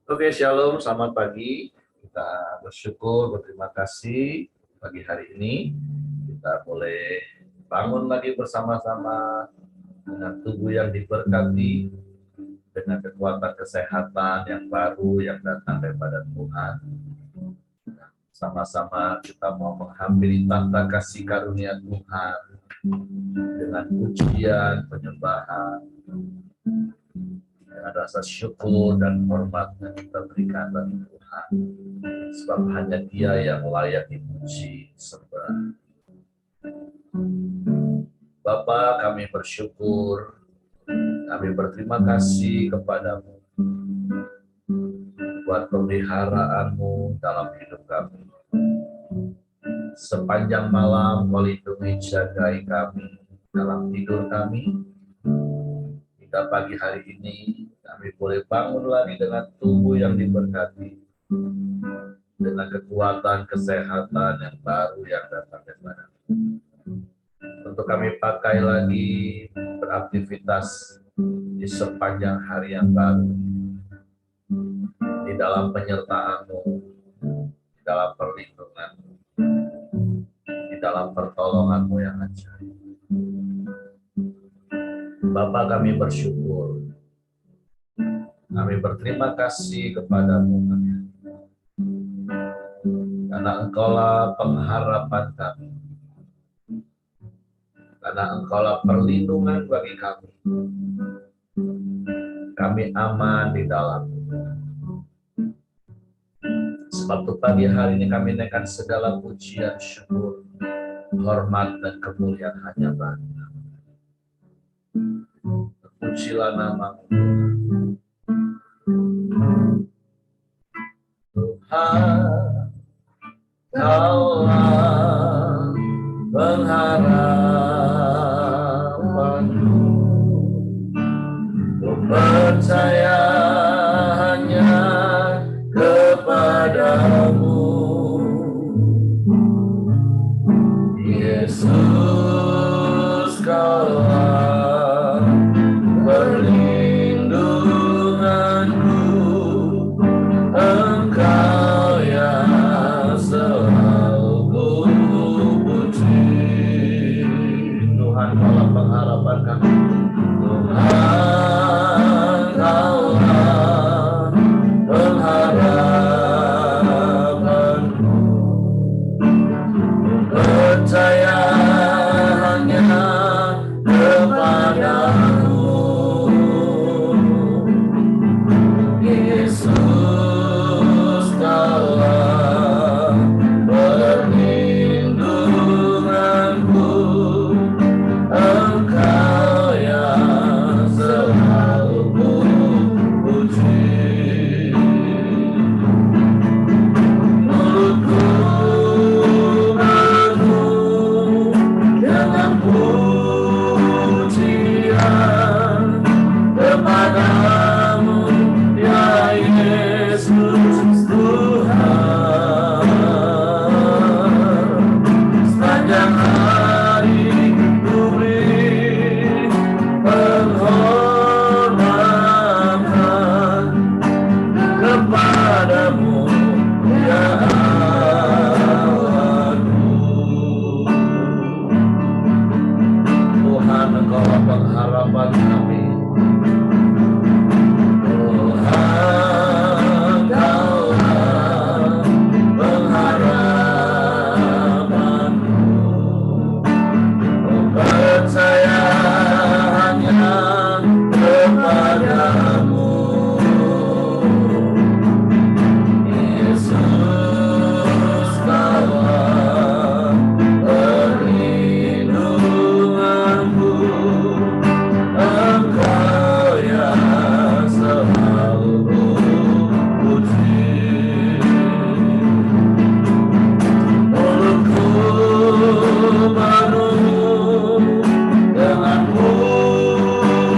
Oke, shalom, selamat pagi. Kita bersyukur, berterima kasih pagi hari ini. Kita boleh bangun lagi bersama-sama dengan tubuh yang diberkati, dengan kekuatan kesehatan yang baru yang datang daripada Tuhan. Sama-sama kita mau menghampiri tahta kasih karunia Tuhan dengan pujian, penyembahan, dengan rasa syukur dan hormat yang kita berikan bagi Tuhan. Sebab hanya Dia yang layak dipuji sembah. Bapa, kami bersyukur, kami berterima kasih kepadamu buat pemeliharaan-Mu dalam hidup kami. Sepanjang malam Kau lindungi jagai kami dalam tidur kami. Hingga pagi hari ini kami boleh bangun lagi dengan tubuh yang diberkati, dengan kekuatan kesehatan yang baru yang datang daripada-Mu. Untuk kami pakai lagi beraktivitas di sepanjang hari yang baru, di dalam penyertaan-Mu, di dalam perlindungan-Mu, di dalam pertolongan-Mu yang ajaib. Bapa, kami bersyukur, kami berterima kasih kepada-Mu, karena Engkaulah pengharapan kami, karena Engkaulah perlindungan bagi kami. Kami aman di dalam. Sebab itu pagi hari ini kami naikkan segala pujian, syukur, hormat dan kemuliaan hanya bagi-Mu. Pujilah nama-Mu Tuhan, Kaulah pengharapanku. Ku percaya hanya kepadamu, Yesus. Kaulah perlindunganku, Engkau yang selalu ku puji. Tuhan, Kaulah pengharapan kami. Tuhan, Kaulah pengharapanku. Percaya hanya kepadamu, Yesus. Kaulah perlindunganku, Engkau yang selalu ku puji. Mulutku penuh dengan pujian kepadamu, ya Yesus Tuhan. Sepanjang hari ku beri penghormatan kepadamu, ya Allahku. Tuhan, Engkaulah pengharapan kami. Tuhan, Kaulah pengharapanku. Ku percaya hanya kepadamu, Yesus. Kaulah perlindunganku, Engkau yang selalu ku puji. Mulutku penuh dengan pujian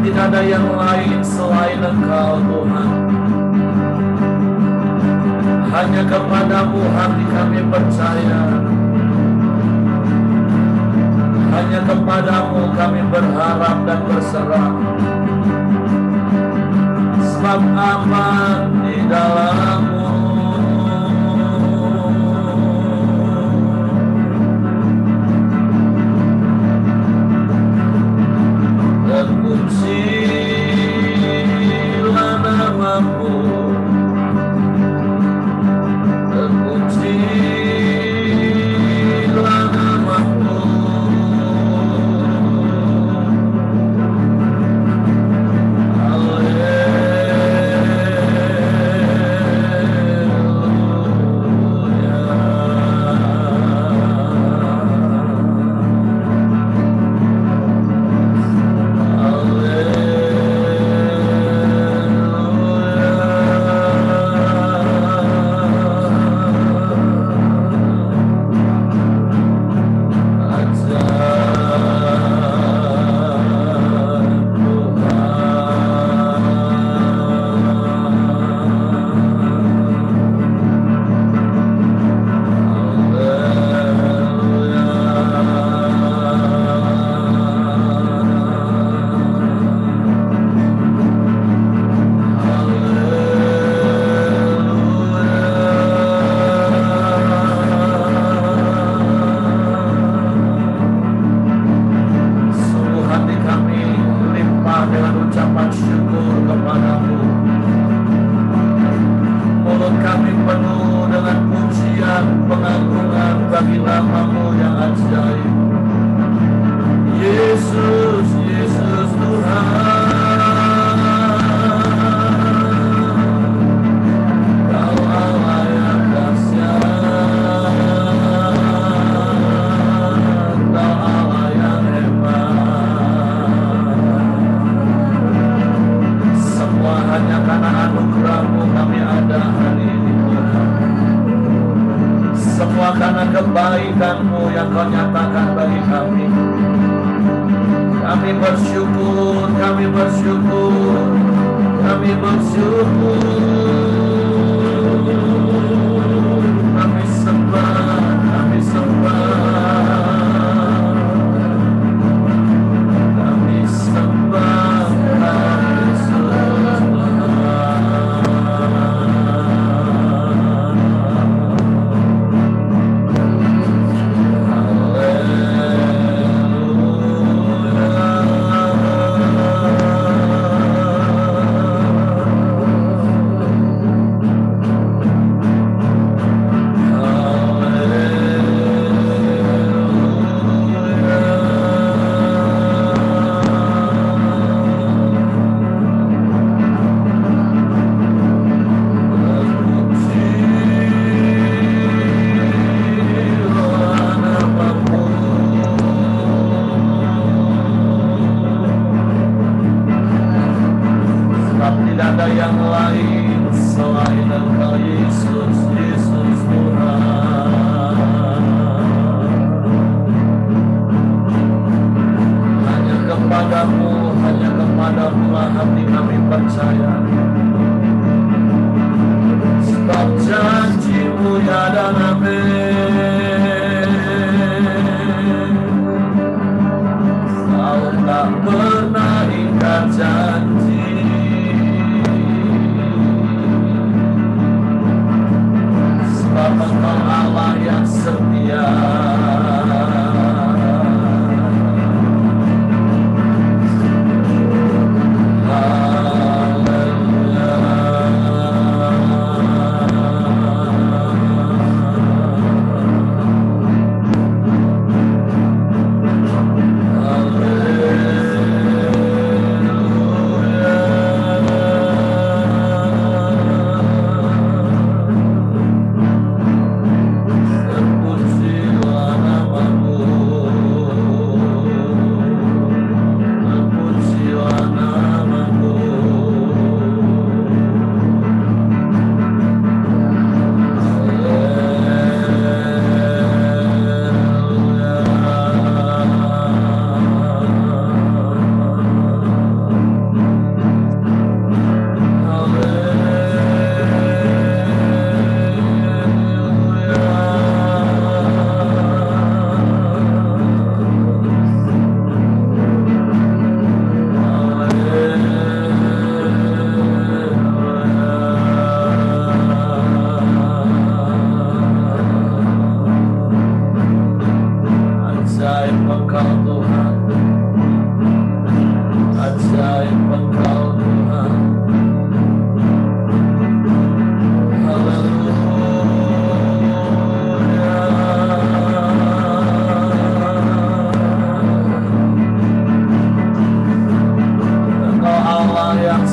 tidak ada yang lain selain Engkau Tuhan. Hanya kepadamu hati kami percaya. Hanya kepadamu kami berharap dan berserah. Sebab aman di dalam-Mu. Terpujilah nama-Mu. Terpujilah nama-Mu. Kebaikan-Mu yang Kau nyatakan bagi kami. Kami bersyukur, kami bersyukur, kami bersyukur. Kami sembah, kami sembah. Kami sembah, kami sembah.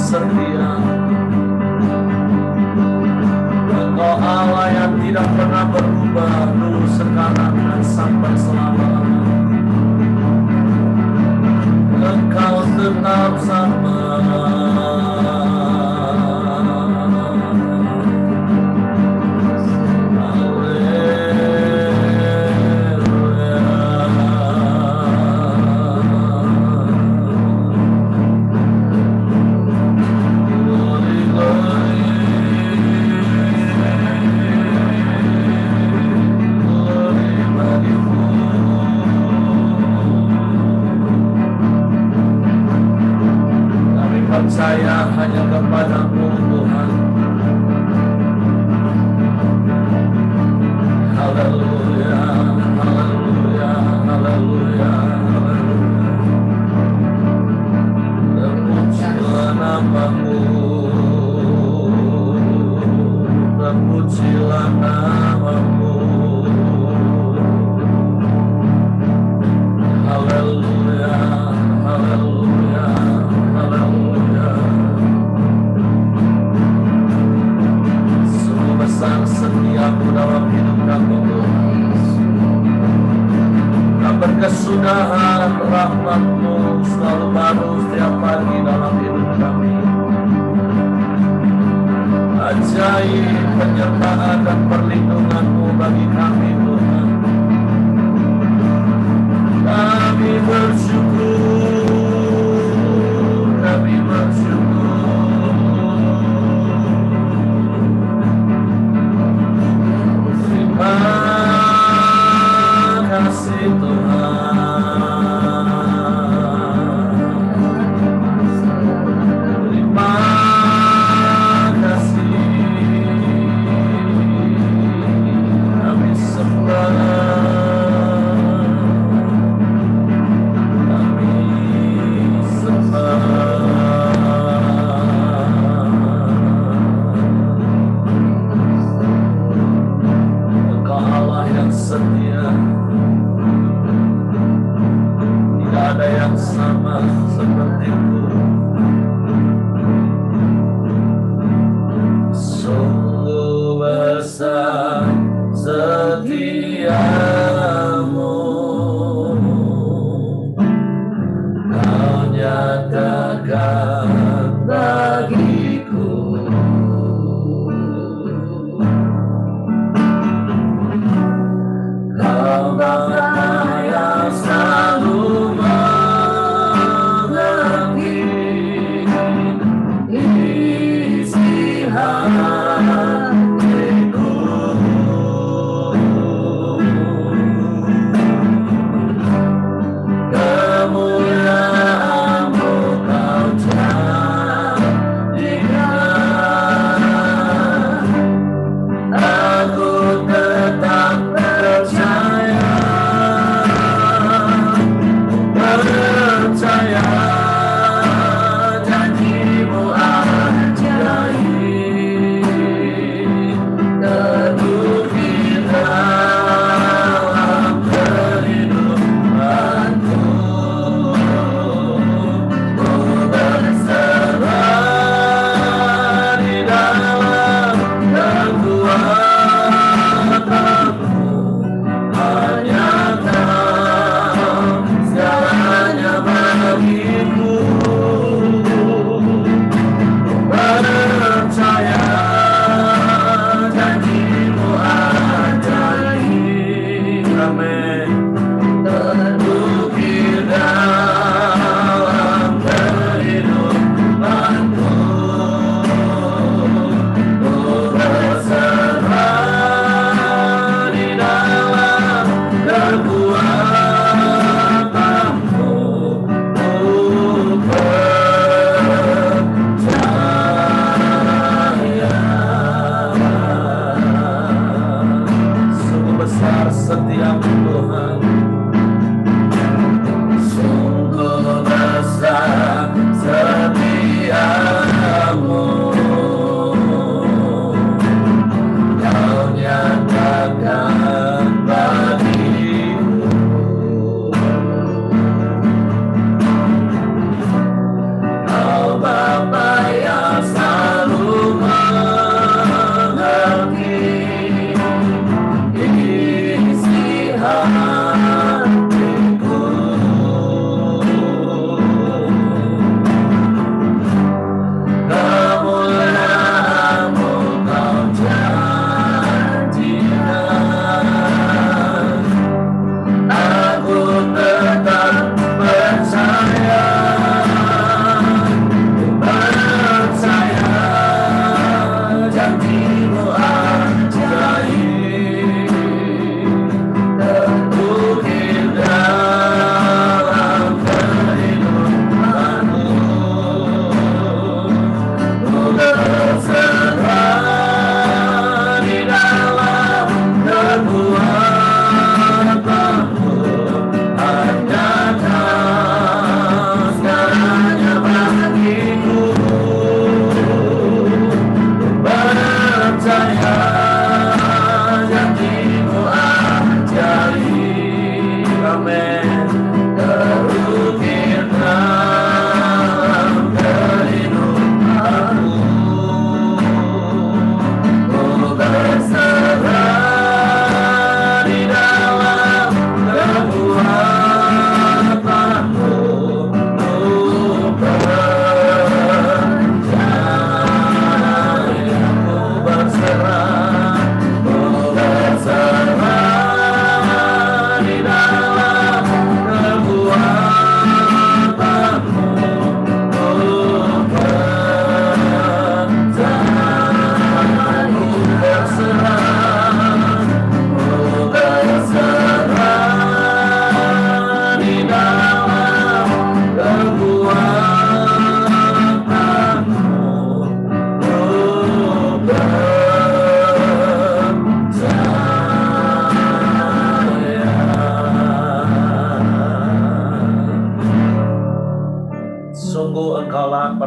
setia. Engkau Allah yang tidak pernah berubah, dulu, sekarang, dan sampai selama-lamanya. Engkau tetap sama. Percaya hanya kepadamu Tuhan. Haleluya, haleluya, haleluya, haleluya. Terpujilah namamu, terpujilah namamu. Haleluya, haleluya, haleluya. Besar setiamu dalam hidup kami Tuhan. Dan berkesudahan rahmat-Mu selalu baru setiap pagi dalam hidup kami. Ajaib penyertaan dan perlindungan-Mu bagi kami Tuhan. Kami bersyukur, kami bersyukur. Terima kasih Tuhan. Terima kasih. Kami sembah, kami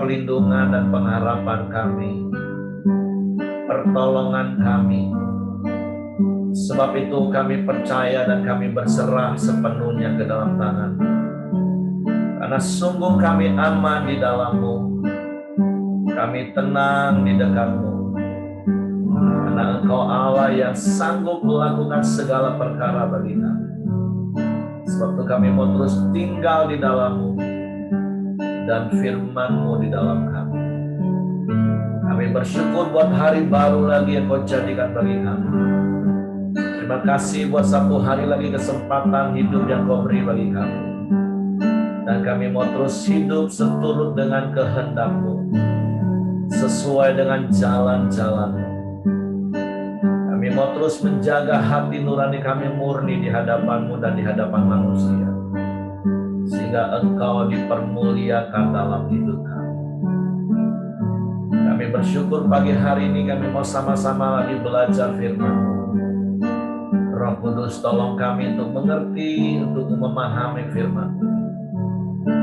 perlindungan dan pengharapan kami, pertolongan kami. Sebab itu kami percaya dan kami berserah sepenuhnya ke dalam tangan. Karena sungguh kami aman di dalam-Mu, kami tenang di dekat-Mu. Karena Engkau Allah yang sanggup melakukan segala perkara bagi kami. Sebab itu kami mau terus tinggal di dalam-Mu dan firman-Mu di dalam kami. Kami bersyukur buat hari baru lagi yang Kau jadikan bagi kami. Terima kasih buat satu hari lagi kesempatan hidup yang Kau beri bagi kami. Dan kami mau terus hidup seturut dengan kehendak-Mu, sesuai dengan jalan-jalan-Mu. Kami mau terus menjaga hati nurani kami murni di hadapan-Mu dan di hadapan manusia, sehingga Engkau dipermuliakan dalam hidup kami. Kami bersyukur pagi hari ini kami mau sama-sama lagi belajar firman-Mu. Roh Kudus tolong kami untuk mengerti, untuk memahami firman-Mu,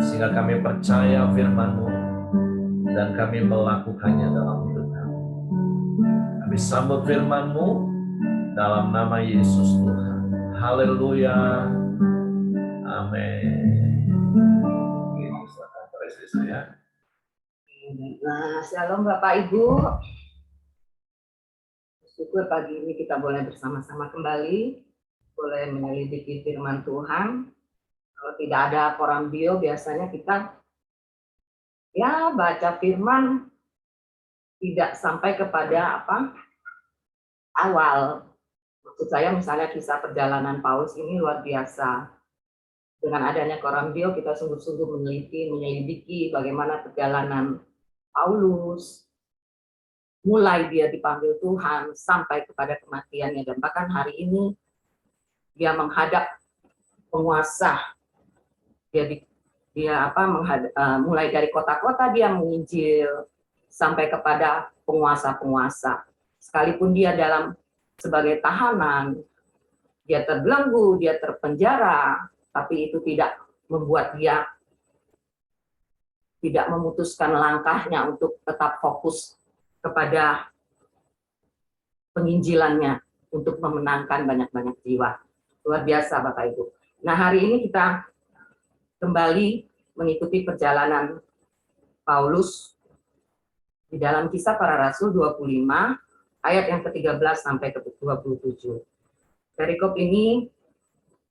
sehingga kami percaya firman-Mu dan kami melakukannya dalam hidup kami. Kami sambut firman-Mu dalam nama Yesus Tuhan. Haleluya. Amin. Ini silakan para istri saya. Nah, shalom Bapak Ibu. Syukur pagi ini kita boleh bersama-sama kembali, boleh menyelidiki firman Tuhan. Kalau tidak ada koran bio, biasanya kita ya baca firman tidak sampai kepada awal. Maksud saya misalnya kisah perjalanan Paulus ini luar biasa. Dengan adanya koran bio, kita sungguh-sungguh meneliti, menyelidiki bagaimana perjalanan Paulus, mulai dia dipanggil Tuhan sampai kepada kematiannya, dan bahkan hari ini dia menghadap penguasa. Mulai dari kota-kota dia menginjil sampai kepada penguasa-penguasa. Sekalipun dia sebagai tahanan, dia terbelenggu, dia terpenjara, tapi itu tidak membuat dia tidak memutuskan langkahnya untuk tetap fokus kepada penginjilannya untuk memenangkan banyak-banyak jiwa. Luar biasa Bapak Ibu. Nah, hari ini kita kembali mengikuti perjalanan Paulus di dalam Kisah Para Rasul 25 ayat yang ke-13 sampai ke-27. Perikop ini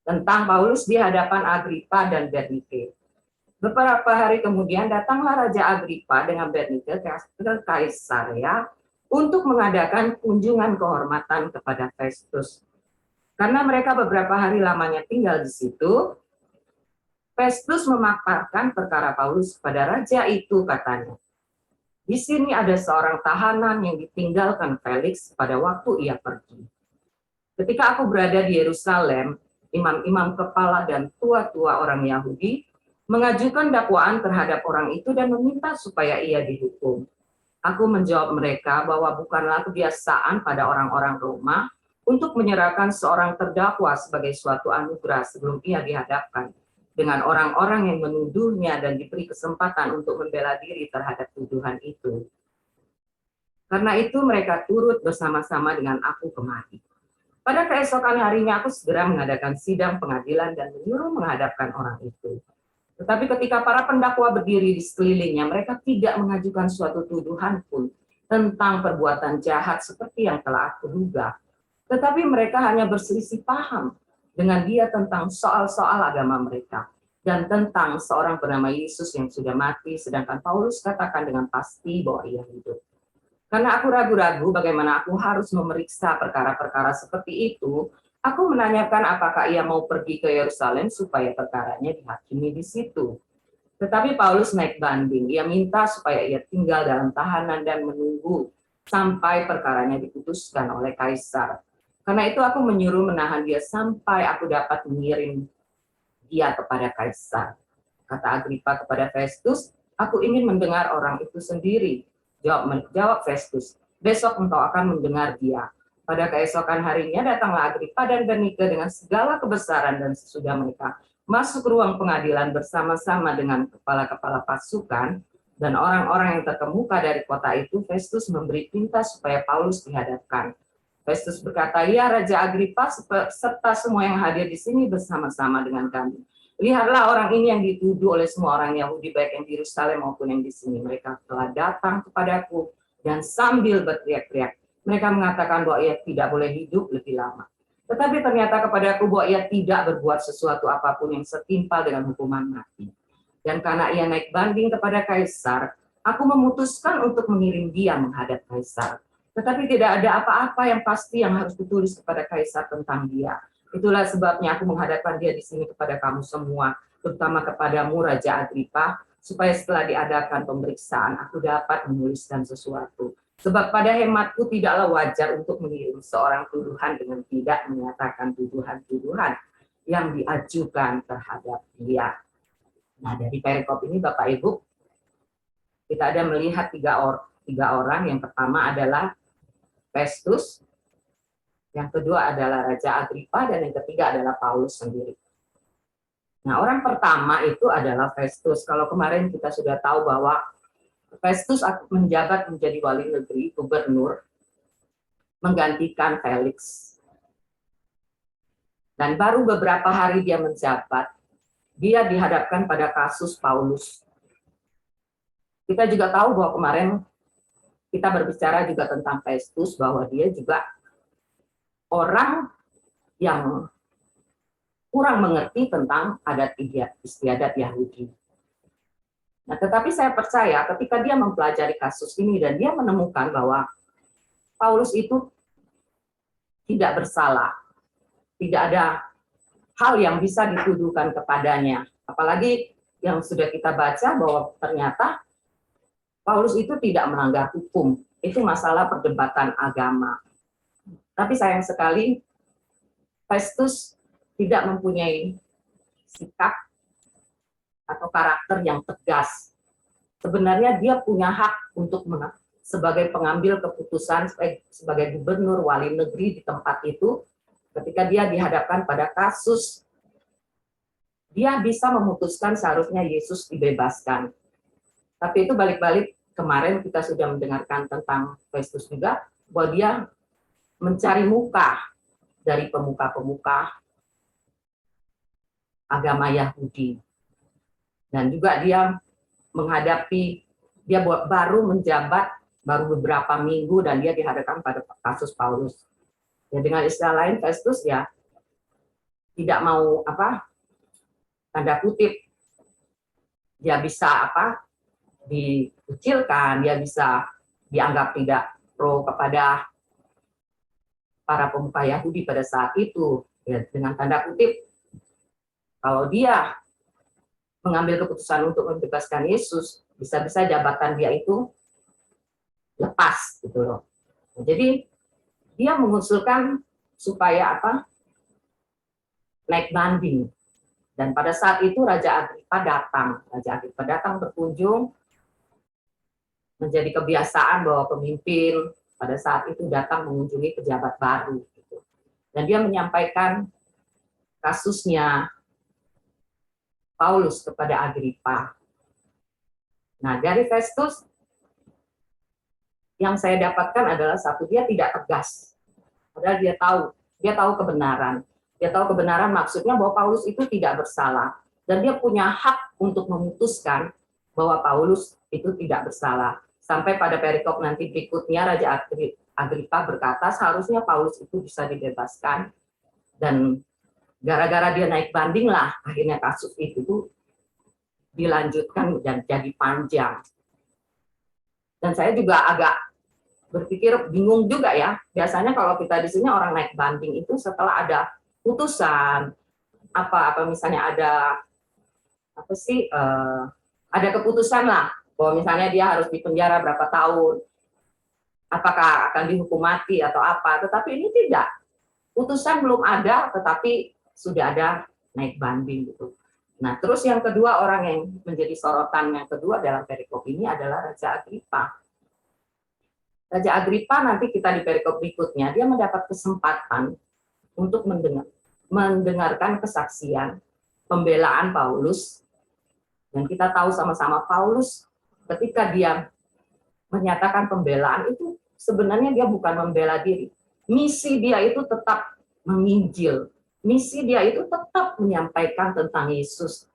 tentang Paulus di hadapan Agripa dan Bernike. Beberapa hari kemudian datanglah Raja Agripa dengan Bernike ke Kaisarea untuk mengadakan kunjungan kehormatan kepada Festus. Karena mereka beberapa hari lamanya tinggal di situ, Festus memaparkan perkara Paulus kepada raja itu, katanya. Di sini ada seorang tahanan yang ditinggalkan Felix pada waktu ia pergi. Ketika aku berada di Yerusalem, imam-imam kepala dan tua-tua orang Yahudi mengajukan dakwaan terhadap orang itu dan meminta supaya ia dihukum. Aku menjawab mereka bahwa bukanlah kebiasaan pada orang-orang Roma untuk menyerahkan seorang terdakwa sebagai suatu anugerah sebelum ia dihadapkan dengan orang-orang yang menuduhnya dan diberi kesempatan untuk membela diri terhadap tuduhan itu. Karena itu mereka turut bersama-sama dengan aku kemari. Pada keesokan harinya aku segera mengadakan sidang pengadilan dan menyuruh menghadapkan orang itu. Tetapi ketika para pendakwa berdiri di sekelilingnya, mereka tidak mengajukan suatu tuduhan pun tentang perbuatan jahat seperti yang telah aku duga. Tetapi mereka hanya berselisih paham dengan dia tentang soal-soal agama mereka dan tentang seorang bernama Yesus yang sudah mati, sedangkan Paulus katakan dengan pasti bahwa ia hidup. Karena aku ragu-ragu bagaimana aku harus memeriksa perkara-perkara seperti itu, aku menanyakan apakah ia mau pergi ke Yerusalem supaya perkaranya dihakimi di situ. Tetapi Paulus naik banding, ia minta supaya ia tinggal dalam tahanan dan menunggu sampai perkaranya diputuskan oleh Kaisar. Karena itu aku menyuruh menahan dia sampai aku dapat mengirim dia kepada Kaisar. Kata Agripa kepada Festus, aku ingin mendengar orang itu sendiri. Jawab Festus, besok engkau akan mendengar dia. Pada keesokan harinya datanglah Agripa dan Bernike dengan segala kebesaran, dan sesudah mereka masuk ruang pengadilan bersama-sama dengan kepala-kepala pasukan, Dan orang-orang yang terkemuka dari kota itu, Festus memberi perintah supaya Paulus dihadapkan. Festus berkata, "Ya Raja Agripa, serta semua yang hadir di sini bersama-sama dengan kami. Lihatlah orang ini yang dituduh oleh semua orang Yahudi, baik yang di Yerusalem maupun yang di sini. Mereka telah datang kepadaku dan sambil berteriak-teriak, mereka mengatakan bahwa ia tidak boleh hidup lebih lama. Tetapi ternyata kepadaku bahwa ia tidak berbuat sesuatu apapun yang setimpal dengan hukuman mati. Dan karena ia naik banding kepada Kaisar, aku memutuskan untuk mengirim dia menghadap Kaisar. Tetapi tidak ada apa-apa yang pasti yang harus ditulis kepada Kaisar tentang dia. Itulah sebabnya aku menghadapkan dia di sini kepada kamu semua, terutama kepadamu Raja Agripa, supaya setelah diadakan pemeriksaan aku dapat menuliskan sesuatu. Sebab pada hematku tidaklah wajar untuk mengirim seorang tuduhan dengan tidak menyatakan tuduhan-tuduhan yang diajukan terhadap dia." Nah, dari perikop ini Bapak Ibu, kita ada melihat tiga orang. Yang pertama adalah Festus, yang kedua adalah Raja Agripa, dan yang ketiga adalah Paulus sendiri. Nah, orang pertama itu adalah Festus. Kalau kemarin kita sudah tahu bahwa Festus menjabat menjadi wali negeri, gubernur, menggantikan Felix. Dan baru beberapa hari dia menjabat, dia dihadapkan pada kasus Paulus. Kita juga tahu bahwa kemarin kita berbicara juga tentang Festus, bahwa dia juga orang yang kurang mengerti tentang adat istiadat Yahudi. Nah, tetapi saya percaya ketika dia mempelajari kasus ini dan dia menemukan bahwa Paulus itu tidak bersalah, tidak ada hal yang bisa dituduhkan kepadanya. Apalagi yang sudah kita baca bahwa ternyata Paulus itu tidak melanggar hukum. Itu masalah perdebatan agama. Tapi sayang sekali Festus tidak mempunyai sikap atau karakter yang tegas. Sebenarnya dia punya hak untuk sebagai pengambil keputusan, sebagai gubernur wali negeri di tempat itu, ketika dia dihadapkan pada kasus, dia bisa memutuskan seharusnya Yesus dibebaskan. Tapi itu balik-balik, kemarin kita sudah mendengarkan tentang Festus juga, bahwa dia mencari muka dari pemuka-pemuka agama Yahudi. Dan juga dia menghadapi, dia baru menjabat, baru beberapa minggu, dan dia dihadapkan pada kasus Paulus. Ya, dengan istilah lain, Festus ya tidak mau tanda kutip, dia bisa dikucilkan, dia bisa dianggap tidak pro kepada para pemuka Yahudi pada saat itu. Ya, dengan tanda kutip, kalau dia mengambil keputusan untuk membebaskan Yesus, bisa-bisa jabatan dia itu lepas gitu loh. Jadi dia mengusulkan supaya naik banding. Dan pada saat itu Raja Agripa datang berkunjung. Menjadi kebiasaan bahwa pemimpin pada saat itu datang mengunjungi pejabat baru gitu. Dan dia menyampaikan kasusnya Paulus kepada Agripa. Nah, dari Festus yang saya dapatkan adalah satu, dia tidak tegas. Padahal dia tahu kebenaran. Dia tahu kebenaran maksudnya bahwa Paulus itu tidak bersalah. Dan dia punya hak untuk memutuskan bahwa Paulus itu tidak bersalah. Sampai pada perikop nanti berikutnya, Raja Agripa berkata seharusnya Paulus itu bisa dibebaskan. Dan gara-gara dia naik banding lah, akhirnya kasus itu dilanjutkan dan jadi panjang. Dan saya juga agak berpikir bingung juga ya. Biasanya kalau kita di sini orang naik banding itu setelah ada putusan, misalnya ada ada keputusan lah, bahwa misalnya dia harus dipenjara berapa tahun, apakah akan dihukum mati atau apa. Tetapi ini tidak. Putusan belum ada, tetapi sudah ada naik banding gitu. Nah, terus yang kedua, orang yang menjadi sorotan yang kedua dalam perikop ini adalah Raja Agripa. Raja Agripa nanti kita di perikop berikutnya, dia mendapat kesempatan untuk mendengarkan kesaksian pembelaan Paulus. Dan kita tahu sama-sama Paulus ketika dia menyatakan pembelaan itu sebenarnya dia bukan membela diri. Misi dia itu tetap menginjil. Misi dia itu tetap menyampaikan tentang Yesus.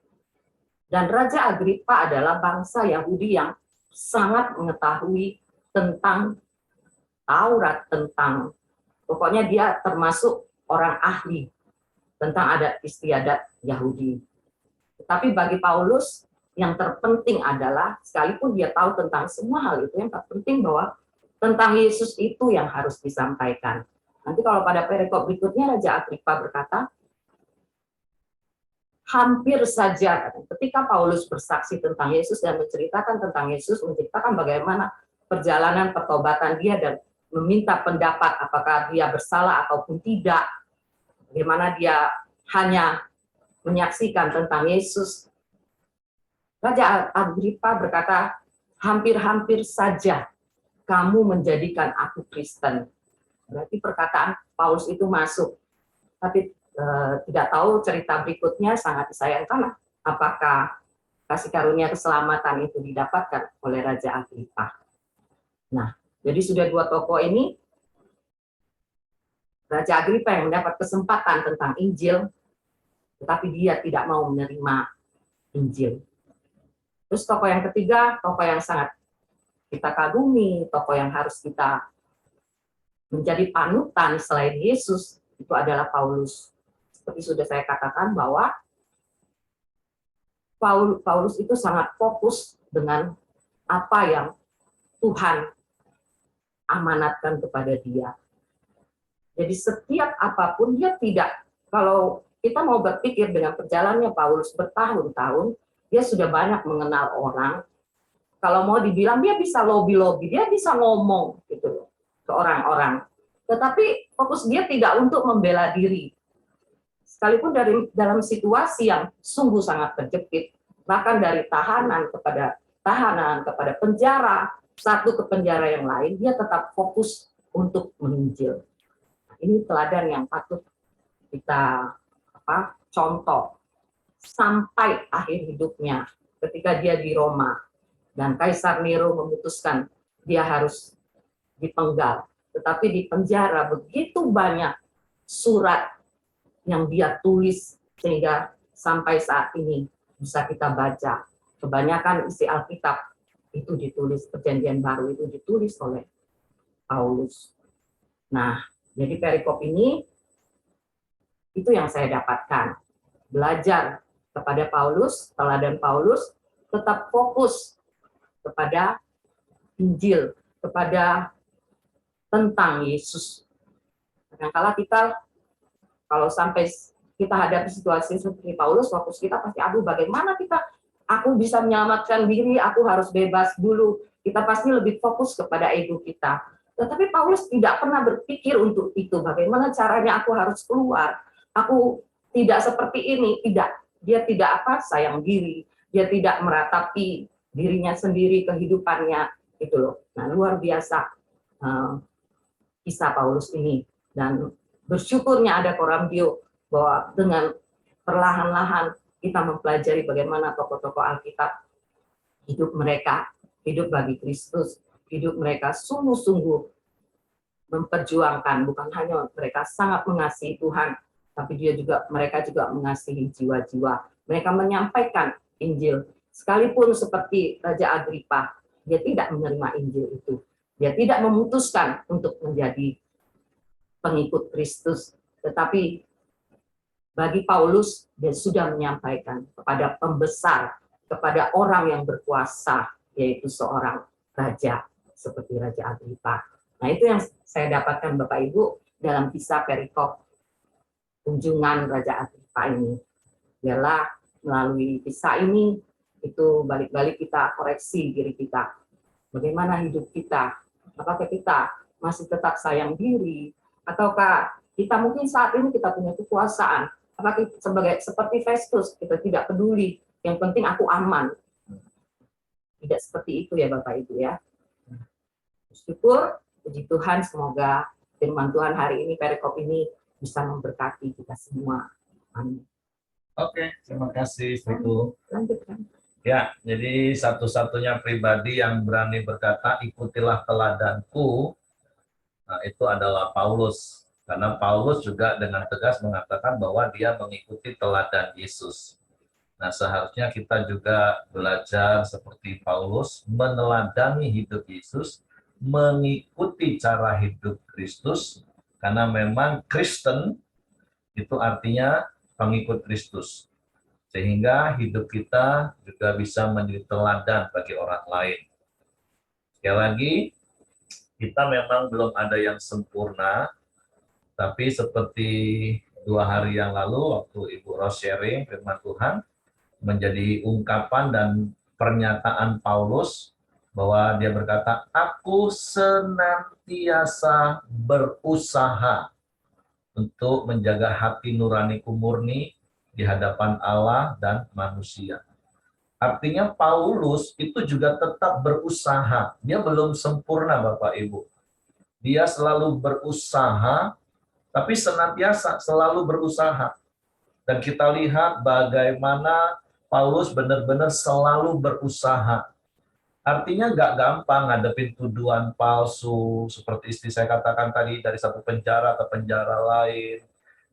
Dan Raja Agripa adalah bangsa Yahudi yang sangat mengetahui tentang Taurat, tentang pokoknya dia termasuk orang ahli tentang adat istiadat Yahudi. Tetapi bagi Paulus yang terpenting adalah sekalipun dia tahu tentang semua hal itu, yang terpenting bahwa tentang Yesus itu yang harus disampaikan. Nanti kalau pada perikop berikutnya Raja Agripa berkata, hampir saja ketika Paulus bersaksi tentang Yesus dan menceritakan tentang Yesus, menceritakan bagaimana perjalanan pertobatan dia dan meminta pendapat apakah dia bersalah ataupun tidak, bagaimana dia hanya menyaksikan tentang Yesus, Raja Agripa berkata, hampir-hampir saja kamu menjadikan aku Kristen. Berarti perkataan Paulus itu masuk. Tapi tidak tahu cerita berikutnya, sangat disayangkan apakah kasih karunia keselamatan itu didapatkan oleh Raja Agripa. Nah, jadi sudah dua tokoh ini, Raja Agripa yang mendapat kesempatan tentang Injil, tetapi dia tidak mau menerima Injil. Terus tokoh yang ketiga, tokoh yang sangat kita kagumi, tokoh yang harus kita menjadi panutan selain Yesus, itu adalah Paulus. Seperti sudah saya katakan bahwa Paulus itu sangat fokus dengan apa yang Tuhan amanatkan kepada dia. Jadi setiap apapun dia tidak, kalau kita mau berpikir dengan perjalanannya Paulus bertahun-tahun, dia sudah banyak mengenal orang. Kalau mau dibilang dia bisa lobby-lobby, dia bisa ngomong gitu ke orang-orang. Tetapi fokus dia tidak untuk membela diri. Sekalipun dalam situasi yang sungguh sangat terjepit, bahkan dari tahanan kepada penjara, satu ke penjara yang lain, dia tetap fokus untuk menginjil. Ini teladan yang patut kita contoh sampai akhir hidupnya ketika dia di Roma dan Kaisar Nero memutuskan dia harus dipenggal, tetapi di penjara begitu banyak surat yang dia tulis sehingga sampai saat ini bisa kita baca. Kebanyakan isi Alkitab itu ditulis, Perjanjian Baru itu ditulis oleh Paulus. Nah, jadi perikop ini itu yang saya dapatkan. Belajar kepada Paulus, teladan Paulus, tetap fokus kepada Injil, kepada tentang Yesus. Kadang-kala kita, kalau sampai kita hadapi situasi seperti Paulus, fokus kita pasti, aduh bagaimana aku bisa menyelamatkan diri, aku harus bebas dulu. Kita pasti lebih fokus kepada ego kita. Tetapi Paulus tidak pernah berpikir untuk itu, bagaimana caranya aku harus keluar. Aku tidak seperti ini, tidak. Dia tidak sayang diri, dia tidak meratapi dirinya sendiri, kehidupannya, gitu loh. Nah, luar biasa kisah Paulus ini. Dan bersyukurnya ada Korambio, bahwa dengan perlahan-lahan kita mempelajari bagaimana tokoh-tokoh Alkitab hidup mereka, hidup bagi Kristus, hidup mereka sungguh-sungguh memperjuangkan, bukan hanya mereka sangat mengasihi Tuhan, tapi mereka juga mengasihi jiwa-jiwa. Mereka menyampaikan Injil, sekalipun seperti Raja Agripa, dia tidak menerima Injil itu. Dia tidak memutuskan untuk menjadi pengikut Kristus, tetapi bagi Paulus, dia sudah menyampaikan kepada pembesar, kepada orang yang berkuasa, yaitu seorang raja, seperti Raja Agripa. Nah, itu yang saya dapatkan Bapak Ibu dalam kisah perikop kunjungan Raja Agripa ini. Ialah melalui kisah ini, itu balik-balik kita koreksi diri kita. Bagaimana hidup kita? Apakah kita masih tetap sayang diri? Ataukah kita mungkin saat ini kita punya kekuasaan? Apakah seperti Festus, kita tidak peduli, yang penting aku aman. Tidak seperti itu ya Bapak Ibu ya. Syukur, puji Tuhan, semoga firman Tuhan hari ini, perikop ini bisa memberkati kita semua. Amin. Oke, terima kasih Istriku. Lanjutkan. Ya, jadi satu-satunya pribadi yang berani berkata, ikutilah teladanku, nah, itu adalah Paulus. Karena Paulus juga dengan tegas mengatakan bahwa dia mengikuti teladan Yesus. Nah, seharusnya kita juga belajar seperti Paulus, meneladani hidup Yesus, mengikuti cara hidup Kristus, karena memang Kristen itu artinya pengikut Kristus. Sehingga hidup kita juga bisa menjadi teladan bagi orang lain. Sekali lagi, kita memang belum ada yang sempurna, tapi seperti 2 hari yang lalu waktu Ibu Ros sharing firman Tuhan, menjadi ungkapan dan pernyataan Paulus bahwa dia berkata, aku senantiasa berusaha untuk menjaga hati nuraniku murni di hadapan Allah dan manusia. Artinya Paulus itu juga tetap berusaha. Dia belum sempurna Bapak Ibu. Dia selalu berusaha, tapi senantiasa selalu berusaha. Dan kita lihat bagaimana Paulus benar-benar selalu berusaha. Artinya nggak gampang ngadepin tuduhan palsu, seperti istri saya katakan tadi, dari satu penjara ke penjara lain,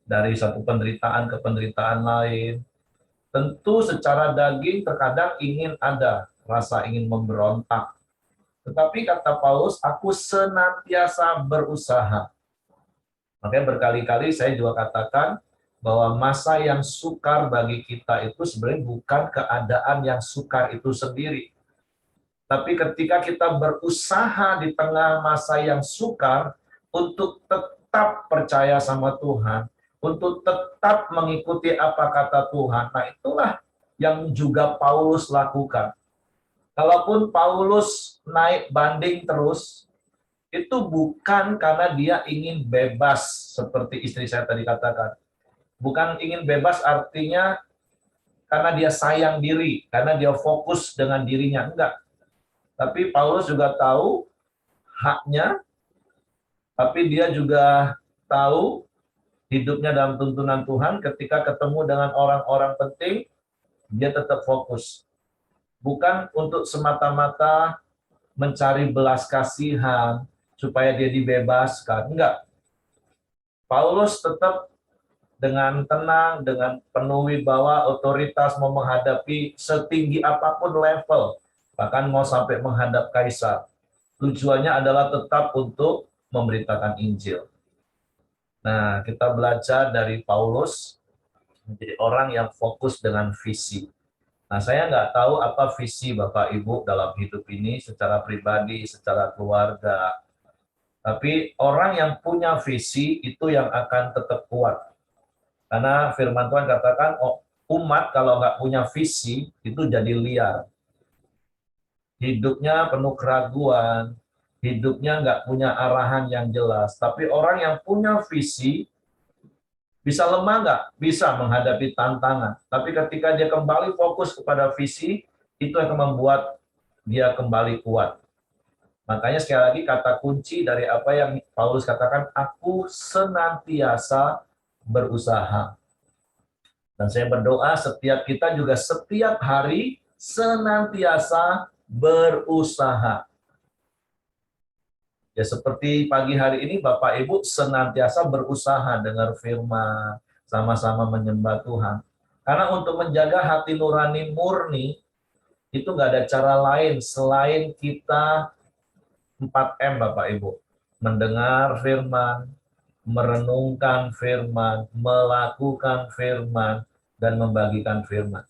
dari satu penderitaan ke penderitaan lain. Tentu secara daging terkadang ingin ada rasa ingin memberontak. Tetapi kata Paulus, aku senantiasa berusaha. Makanya berkali-kali saya juga katakan bahwa masa yang sukar bagi kita itu sebenarnya bukan keadaan yang sukar itu sendiri. Tapi ketika kita berusaha di tengah masa yang sukar untuk tetap percaya sama Tuhan, untuk tetap mengikuti apa kata Tuhan, nah itulah yang juga Paulus lakukan. Kalaupun Paulus naik banding terus, itu bukan karena dia ingin bebas, seperti istri saya tadi katakan. Bukan ingin bebas artinya karena dia sayang diri, karena dia fokus dengan dirinya. Enggak. Tapi Paulus juga tahu haknya, tapi dia juga tahu hidupnya dalam tuntunan Tuhan. Ketika ketemu dengan orang-orang penting, dia tetap fokus. Bukan untuk semata-mata mencari belas kasihan, supaya dia dibebaskan. Enggak. Paulus tetap dengan tenang, dengan penuh wibawa, otoritas mau menghadapi setinggi apapun level, bahkan mau sampai menghadap kaisar. Tujuannya adalah tetap untuk memberitakan Injil. Nah, kita belajar dari Paulus menjadi orang yang fokus dengan visi. Nah, saya nggak tahu apa visi Bapak Ibu dalam hidup ini secara pribadi, secara keluarga. Tapi orang yang punya visi itu yang akan tetap kuat. Karena firman Tuhan katakan, oh, umat kalau nggak punya visi, itu jadi liar. Hidupnya penuh keraguan, hidupnya nggak punya arahan yang jelas. Tapi orang yang punya visi, bisa lemah nggak? Bisa menghadapi tantangan. Tapi ketika dia kembali fokus kepada visi, itu akan membuat dia kembali kuat. Makanya sekali lagi kata kunci dari apa yang Paulus katakan, aku senantiasa berusaha. Dan saya berdoa setiap kita juga setiap hari senantiasa berusaha. Ya seperti pagi hari ini Bapak Ibu senantiasa berusaha dengar firman, sama-sama menyembah Tuhan. Karena untuk menjaga hati nurani murni, itu nggak ada cara lain selain kita 4M Bapak Ibu. Mendengar firman, merenungkan firman, melakukan firman, dan membagikan firman.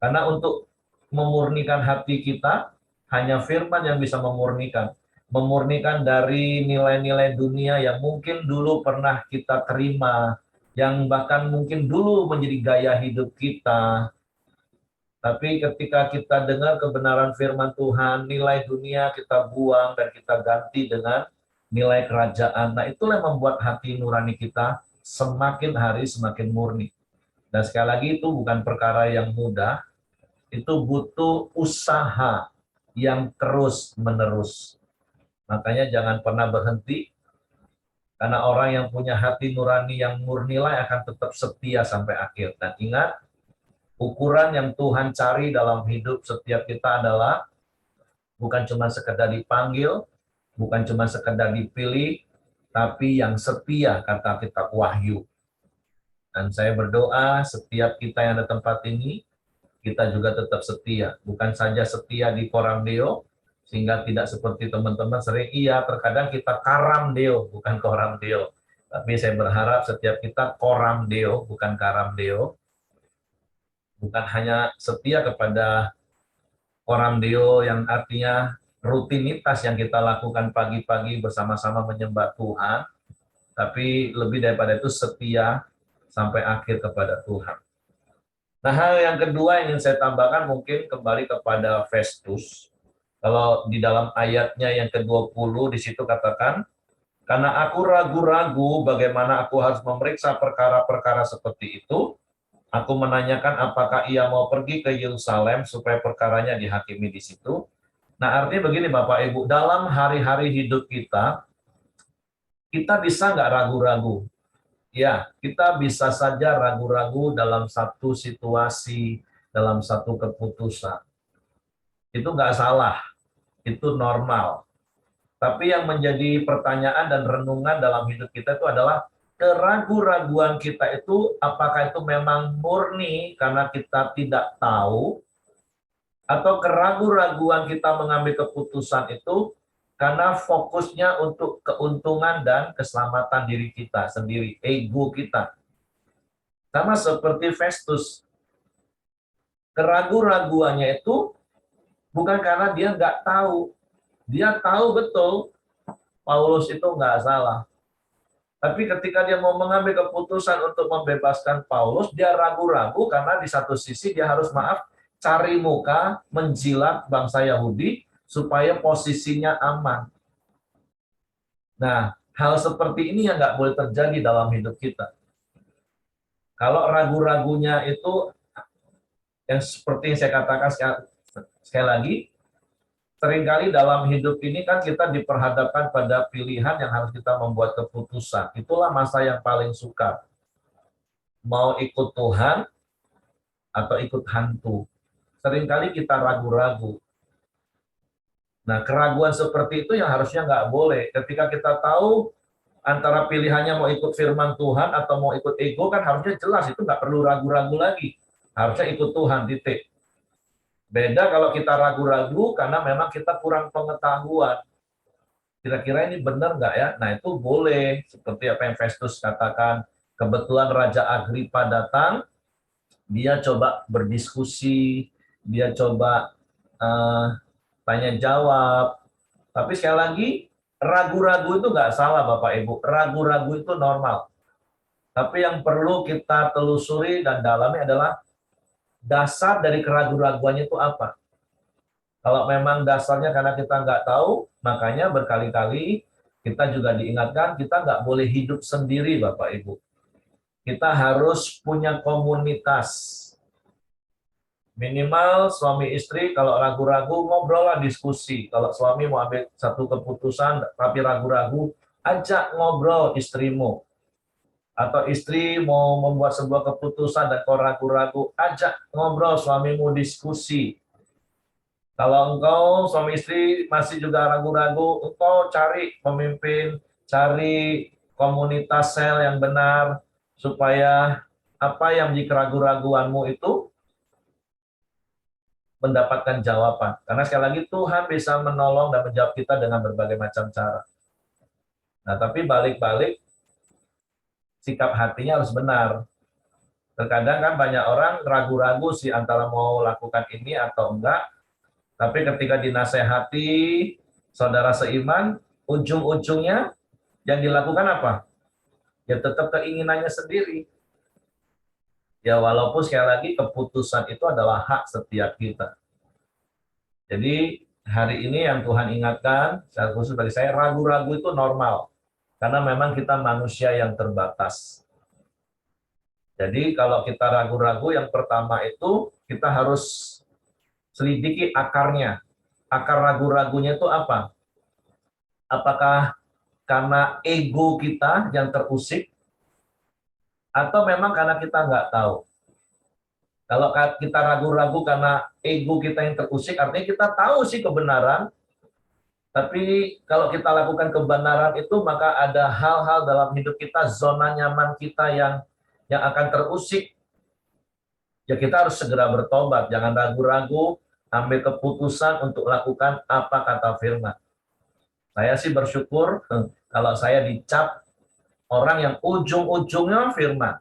Karena untuk memurnikan hati kita, hanya firman yang bisa memurnikan. Memurnikan dari nilai-nilai dunia yang mungkin dulu pernah kita terima, yang bahkan mungkin dulu menjadi gaya hidup kita. Tapi ketika kita dengar kebenaran firman Tuhan, nilai dunia kita buang dan kita ganti dengan nilai kerajaan. Nah, itulah yang membuat hati nurani kita semakin hari semakin murni. Dan sekali lagi itu bukan perkara yang mudah, itu butuh usaha yang terus-menerus. Makanya jangan pernah berhenti, karena orang yang punya hati nurani yang murnilah akan tetap setia sampai akhir. Dan ingat, Ukuran yang Tuhan cari dalam hidup setiap kita adalah bukan cuma sekedar dipanggil, bukan cuma sekedar dipilih, tapi yang setia, kata kitab Wahyu. Dan saya berdoa setiap kita yang ada tempat ini, kita juga tetap setia. Bukan saja setia di koram deo, sehingga tidak seperti teman-teman sering, iya terkadang kita karam deo, bukan koram deo. Tapi saya berharap setiap kita koram deo, bukan karam deo. Bukan hanya setia kepada koram deo yang artinya rutinitas yang kita lakukan pagi-pagi bersama-sama menyembah Tuhan, tapi lebih daripada itu setia sampai akhir kepada Tuhan. Nah, hal yang kedua yang ingin saya tambahkan mungkin kembali kepada Festus. Kalau di dalam ayatnya yang ke-20 di situ katakan, karena aku ragu-ragu bagaimana aku harus memeriksa perkara-perkara seperti itu, aku menanyakan apakah ia mau pergi ke Yerusalem supaya perkaranya dihakimi di situ. Nah, artinya begini Bapak Ibu, dalam hari-hari hidup kita, kita bisa nggak ragu-ragu? Ya, kita bisa saja ragu-ragu dalam satu situasi, dalam satu keputusan. Itu nggak salah, itu normal. Tapi yang menjadi pertanyaan dan renungan dalam hidup kita itu adalah keraguan-raguan kita itu apakah itu memang murni karena kita tidak tahu, atau keraguan-raguan kita mengambil keputusan itu karena fokusnya untuk keuntungan dan keselamatan diri kita sendiri, ego kita. Sama seperti Festus, keraguan-raguannya itu bukan karena dia nggak tahu. Dia tahu betul Paulus itu nggak salah. Tapi ketika dia mau mengambil keputusan untuk membebaskan Paulus, dia ragu-ragu karena di satu sisi dia harus cari muka, menjilat bangsa Yahudi supaya posisinya aman. Nah, hal seperti ini yang nggak boleh terjadi dalam hidup kita. Kalau ragu-ragunya itu yang seperti yang saya katakan sekali lagi, seringkali dalam hidup ini kan kita diperhadapkan pada pilihan yang harus kita membuat keputusan. Itulah masa yang paling sukar. Mau ikut Tuhan atau ikut hantu. Seringkali kita ragu-ragu. Nah, keraguan seperti itu yang harusnya nggak boleh. Ketika kita tahu antara pilihannya mau ikut firman Tuhan atau mau ikut ego, kan harusnya jelas, itu nggak perlu ragu-ragu lagi. Harusnya ikut Tuhan, titik. Beda kalau kita ragu-ragu karena memang kita kurang pengetahuan. Kira-kira ini benar nggak ya? Nah, itu boleh. Seperti apa yang Festus katakan, kebetulan Raja Agripa datang, dia coba berdiskusi, dia coba tanya jawab. Tapi sekali lagi, ragu-ragu itu nggak salah Bapak Ibu. Ragu-ragu itu normal. Tapi yang perlu kita telusuri dan dalami adalah dasar dari keraguan-raguannya itu apa. Kalau memang dasarnya karena kita nggak tahu, makanya berkali-kali kita juga diingatkan, kita nggak boleh hidup sendiri Bapak Ibu. Kita harus punya komunitas. Minimal suami istri kalau ragu-ragu ngobrol lah, diskusi. Kalau suami mau ambil satu keputusan tapi ragu-ragu, ajak ngobrol istrimu. Atau istri mau membuat sebuah keputusan dan kau ragu-ragu, ajak ngobrol suamimu, diskusi. Kalau engkau suami istri masih juga ragu-ragu, engkau cari pemimpin, cari komunitas sel yang benar, supaya apa yang menjadi keraguan-raguanmu itu mendapatkan jawaban. Karena sekali lagi Tuhan bisa menolong dan menjawab kita dengan berbagai macam cara. Nah, tapi balik-balik sikap hatinya harus benar. Terkadang kan banyak orang ragu-ragu sih antara mau lakukan ini atau enggak, tapi ketika dinasehati saudara seiman, ujung-ujungnya yang dilakukan apa? Ya tetap keinginannya sendiri. Ya walaupun sekali lagi keputusan itu adalah hak setiap kita. Jadi hari ini yang Tuhan ingatkan, secara khusus bagi saya, ragu-ragu itu normal. Karena memang kita manusia yang terbatas. Jadi kalau kita ragu-ragu, yang pertama itu kita harus selidiki akarnya. Akar ragu-ragunya itu apa? Apakah karena ego kita yang terusik, atau memang karena kita nggak tahu? Kalau kita ragu-ragu karena ego kita yang terusik, artinya kita tahu sih kebenaran, tapi kalau kita lakukan kebenaran itu, maka ada hal-hal dalam hidup kita, zona nyaman kita yang akan terusik. Ya kita harus segera bertobat, jangan ragu-ragu, ambil keputusan untuk lakukan apa kata firman. Saya sih bersyukur kalau saya dicap orang yang ujung-ujungnya firman.